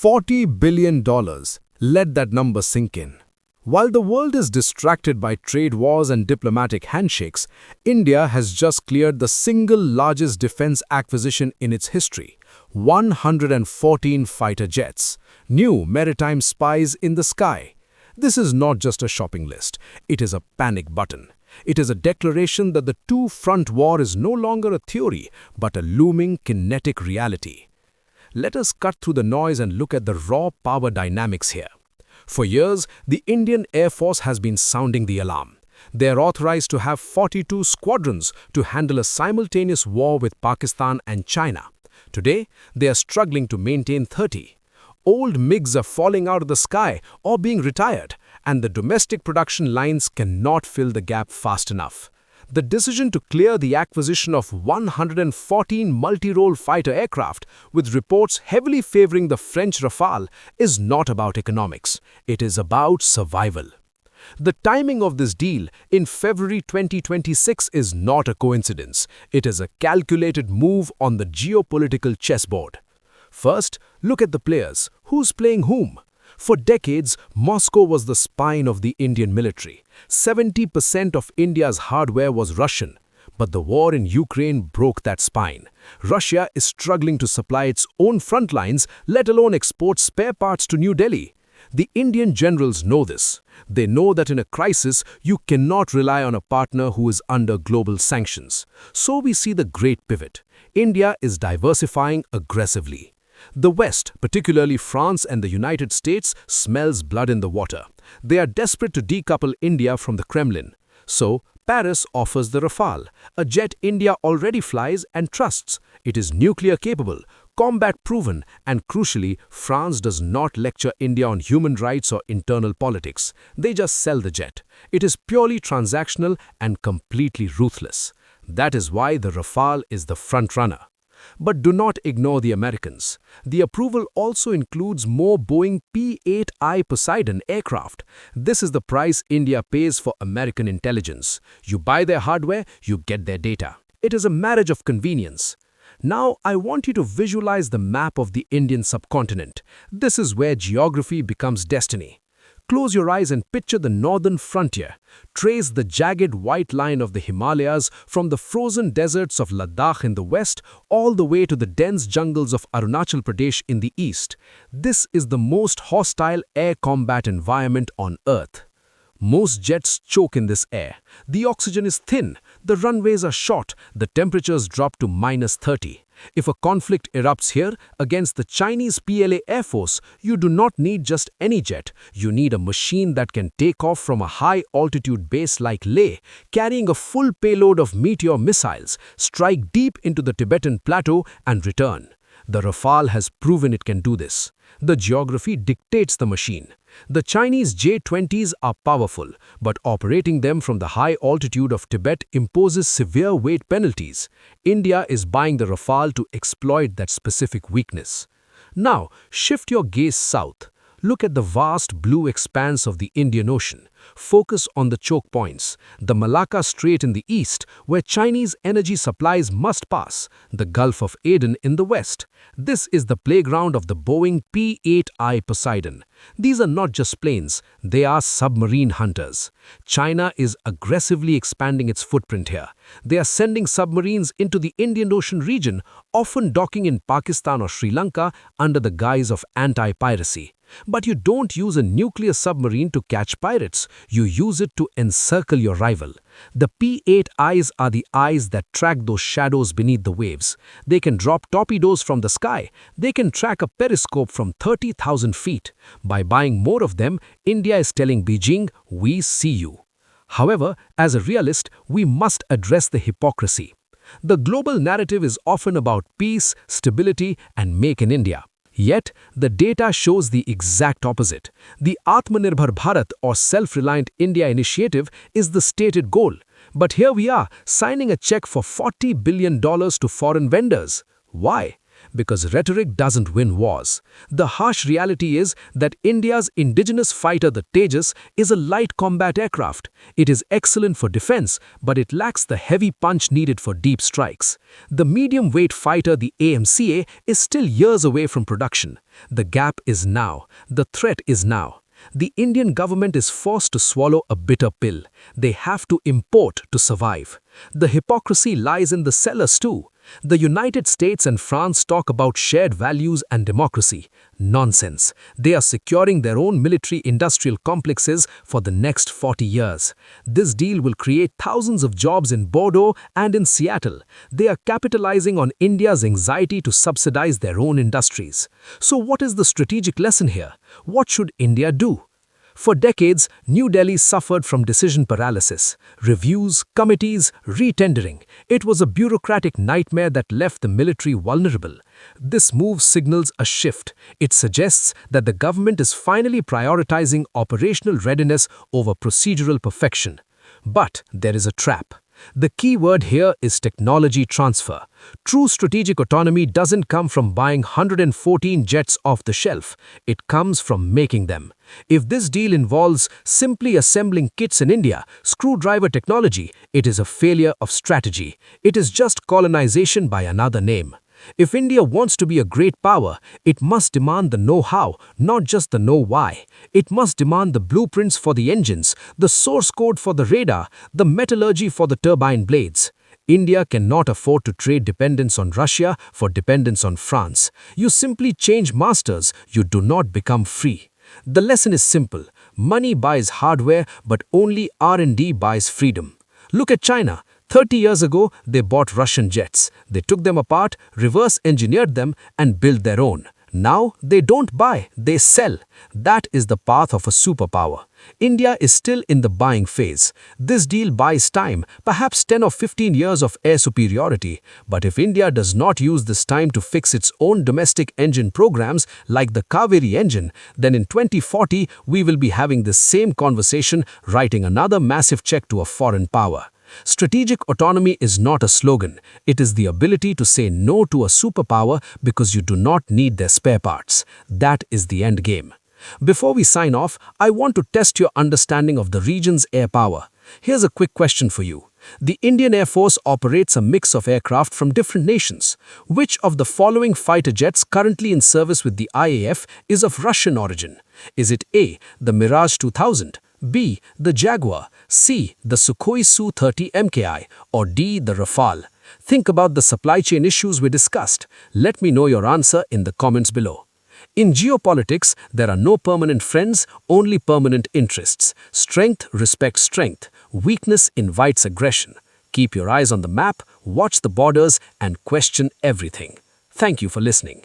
$40 billion. Let that number sink in. While the world is distracted by trade wars and diplomatic handshakes, India has just cleared the single largest defense acquisition in its history, 114 fighter jets, new maritime spies in the sky. This is not just a shopping list, it is a panic button. It is a declaration that the two-front war is no longer a theory, but a looming kinetic reality. Let us cut through the noise and look at the raw power dynamics here. For years, the Indian Air Force has been sounding the alarm. They are authorized to have 42 squadrons to handle a simultaneous war with Pakistan and China. Today, they are struggling to maintain 30. Old MiGs are falling out of the sky or being retired, and the domestic production lines cannot fill the gap fast enough. The decision to clear the acquisition of 114 multi-role fighter aircraft, with reports heavily favoring the French Rafale, is not about economics. It is about survival. The timing of this deal in February 2026 is not a coincidence. It is a calculated move on the geopolitical chessboard. First, look at the players. Who's playing whom? For decades, Moscow was the spine of the Indian military. 70% of India's hardware was Russian. But the war in Ukraine broke that spine. Russia is struggling to supply its own front lines, let alone export spare parts to New Delhi. The Indian generals know this. They know that in a crisis, you cannot rely on a partner who is under global sanctions. So we see the great pivot. India is diversifying aggressively. The West, particularly France and the United States, smells blood in the water. They are desperate to decouple India from the Kremlin. So, Paris offers the Rafale, a jet India already flies and trusts. It is nuclear capable, combat proven, and crucially, France does not lecture India on human rights or internal politics. They just sell the jet. It is purely transactional and completely ruthless. That is why the Rafale is the front runner. But do not ignore the Americans. The approval also includes more Boeing P-8I Poseidon aircraft. This is the price India pays for American intelligence. You buy their hardware, you get their data. It is a marriage of convenience. Now, I want you to visualize the map of the Indian subcontinent. This is where geography becomes destiny. Close your eyes and picture the northern frontier. Trace the jagged white line of the Himalayas from the frozen deserts of Ladakh in the west all the way to the dense jungles of Arunachal Pradesh in the east. This is the most hostile air combat environment on Earth. Most jets choke in this air. The oxygen is thin, the runways are short, the temperatures drop to -30. If a conflict erupts here against the Chinese PLA Air Force, you do not need just any jet. You need a machine that can take off from a high-altitude base like Leh, carrying a full payload of Meteor missiles, strike deep into the Tibetan plateau and return. The Rafale has proven it can do this. The geography dictates the machine. The Chinese J-20s are powerful, but operating them from the high altitude of Tibet imposes severe weight penalties. India is buying the Rafale to exploit that specific weakness. Now, shift your gaze south. Look at the vast blue expanse of the Indian Ocean. Focus on the choke points, the Malacca Strait in the east, where Chinese energy supplies must pass, the Gulf of Aden in the west. This is the playground of the Boeing P-8I Poseidon. These are not just planes, they are submarine hunters. China is aggressively expanding its footprint here. They are sending submarines into the Indian Ocean region, often docking in Pakistan or Sri Lanka under the guise of anti-piracy. But you don't use a nuclear submarine to catch pirates. You use it to encircle your rival. The P-8Is are the eyes that track those shadows beneath the waves. They can drop torpedoes from the sky. They can track a periscope from 30,000 feet. By buying more of them, India is telling Beijing, we see you. However, as a realist, we must address the hypocrisy. The global narrative is often about peace, stability, and Make in India. Yet, the data shows the exact opposite. The Atmanirbhar Bharat or Self-Reliant India initiative is the stated goal. But here we are, signing a check for $40 billion to foreign vendors. Why? because rhetoric doesn't win wars. The harsh reality is that India's indigenous fighter, the Tejas, is a light combat aircraft. It is excellent for defense, but it lacks the heavy punch needed for deep strikes. The medium-weight fighter, the AMCA, is still years away from production. The gap is now. The threat is now. The Indian government is forced to swallow a bitter pill. They have to import to survive. The hypocrisy lies in the cellars too. The United States and France talk about shared values and democracy. Nonsense. They are securing their own military-industrial complexes for the next 40 years. This deal will create thousands of jobs in Bordeaux and in Seattle. They are capitalizing on India's anxiety to subsidize their own industries. So what is the strategic lesson here? What should India do? For decades, New Delhi suffered from decision paralysis. Reviews, committees, retendering. It was a bureaucratic nightmare that left the military vulnerable. This move signals a shift. It suggests that the government is finally prioritizing operational readiness over procedural perfection. But there is a trap. The key word here is technology transfer. True strategic autonomy doesn't come from buying 114 jets off the shelf. It comes from making them. If this deal involves simply assembling kits in India, screwdriver technology, it is a failure of strategy. It is just colonization by another name. If India wants to be a great power, it must demand the know-how, not just the know-why. It must demand the blueprints for the engines, the source code for the radar, the metallurgy for the turbine blades. India cannot afford to trade dependence on Russia for dependence on France. You simply change masters, you do not become free. The lesson is simple. Money buys hardware, but only R&D buys freedom. Look at China. 30 years ago, they bought Russian jets. They took them apart, reverse-engineered them, and built their own. Now, they don't buy, they sell. That is the path of a superpower. India is still in the buying phase. This deal buys time, perhaps 10 or 15 years of air superiority. But if India does not use this time to fix its own domestic engine programs, like the Kaveri engine, then in 2040, we will be having this same conversation, writing another massive check to a foreign power. Strategic autonomy is not a slogan. It is the ability to say no to a superpower because you do not need their spare parts. That is the end game. Before we sign off, I want to test your understanding of the region's air power. Here's a quick question for you. The Indian Air Force operates a mix of aircraft from different nations. Which of the following fighter jets currently in service with the IAF is of Russian origin? Is it A, the Mirage 2000? B, the Jaguar, C, the Sukhoi Su-30 MKI, or D, the Rafale? Think about the supply chain issues we discussed. Let me know your answer in the comments below. In geopolitics, there are no permanent friends, only permanent interests. Strength respects strength. Weakness invites aggression. Keep your eyes on the map, watch the borders, and question everything. Thank you for listening.